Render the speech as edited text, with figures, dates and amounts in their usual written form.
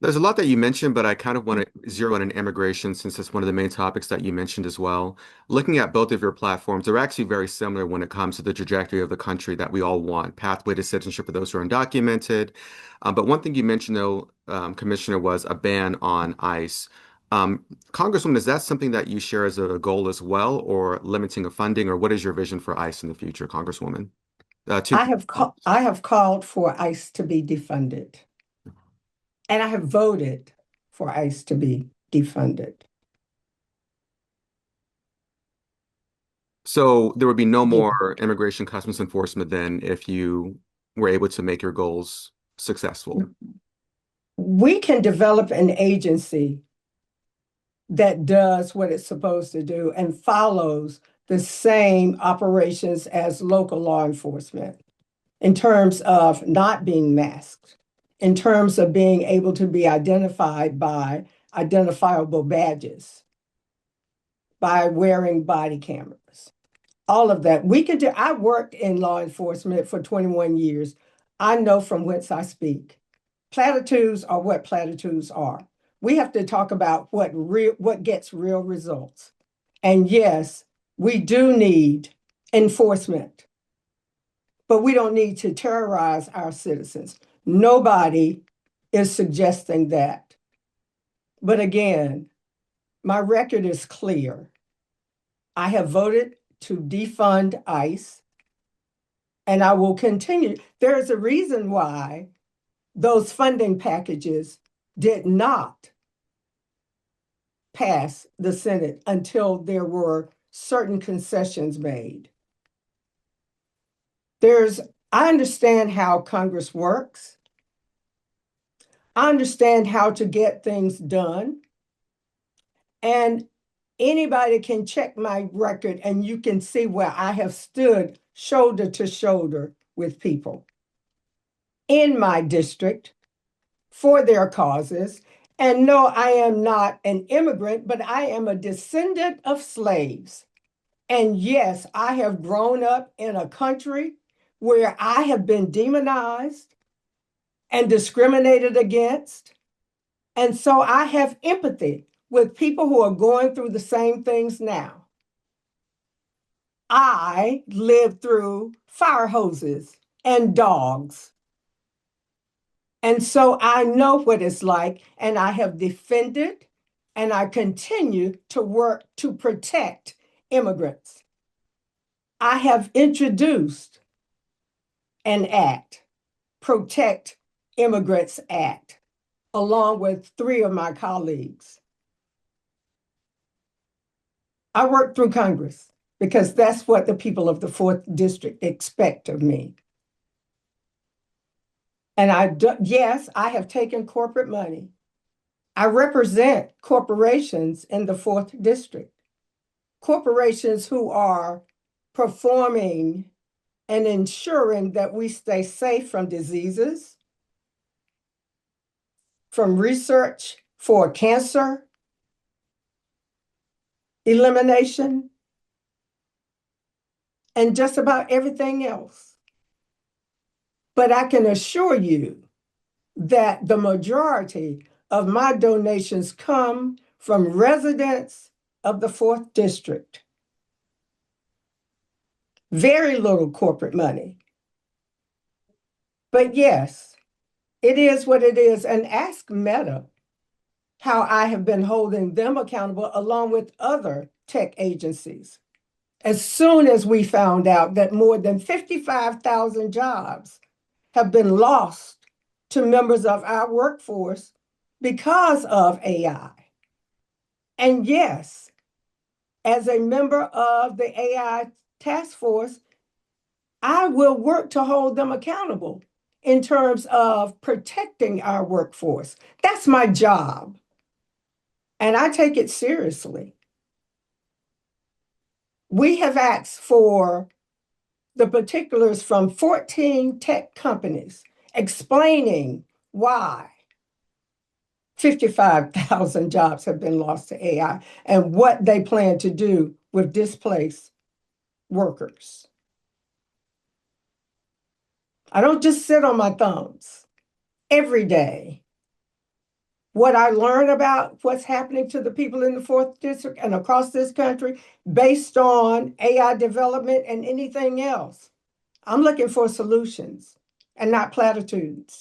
There's a lot that you mentioned, but I kind of want to zero in on immigration since it's one of the main topics that you mentioned as well. Looking at both of your platforms, they're actually very similar when it comes to the trajectory of the country that we all want, pathway to citizenship for those who are undocumented. But one thing you mentioned, though, Commissioner, was a ban on ICE. Congresswoman, is that something that you share as a goal as well, or limiting of funding, or what is your vision for ICE in the future, Congresswoman? Two I have called for ICE to be defunded, and I have voted for ICE to be defunded. So there would be no Yeah. more immigration customs enforcement then if you were able to make your goals successful. We can develop an agency that does what it's supposed to do and follows the same operations as local law enforcement in terms of not being masked, in terms of being able to be identified by identifiable badges, by wearing body cameras. All of that. We could do, I worked in law enforcement for 21 years. I know from whence I speak. Platitudes are what platitudes are. We have to talk about what gets real results. And yes, we do need enforcement, but we don't need to terrorize our citizens. Nobody is suggesting that. But again, my record is clear. I have voted to defund ICE, and I will continue. There is a reason why those funding packages did not pass the Senate until there were certain concessions made. I understand how Congress works. I understand how to get things done. And anybody can check my record and you can see where I have stood shoulder to shoulder with people in my district for their causes. And no, I am not an immigrant, but I am a descendant of slaves. And yes, I have grown up in a country where I have been demonized and discriminated against. And so I have empathy with people who are going through the same things now. I lived through fire hoses and dogs. And so I know what it's like, and I have defended and I continue to work to protect immigrants. I have introduced an act, Protect Immigrants Act, along with three of my colleagues. I work through Congress because that's what the people of the fourth district expect of me. And yes, I have taken corporate money. I represent corporations in the fourth district, corporations who are performing and ensuring that we stay safe from diseases, from research for cancer elimination, and just about everything else. But I can assure you that the majority of my donations come from residents of the fourth district. Very little corporate money. But yes, it is what it is. And ask Meta how I have been holding them accountable along with other tech agencies. As soon as we found out that more than 55,000 jobs have been lost to members of our workforce because of AI. And yes, as a member of the AI task force, I will work to hold them accountable in terms of protecting our workforce. That's my job, and I take it seriously. We have asked for the particulars from 14 tech companies explaining why 55,000 jobs have been lost to AI and what they plan to do with displaced workers. I don't just sit on my thumbs every day. what I learn about what's happening to the people in the fourth district and across this country based on AI development and anything else. I'm looking for solutions and not platitudes.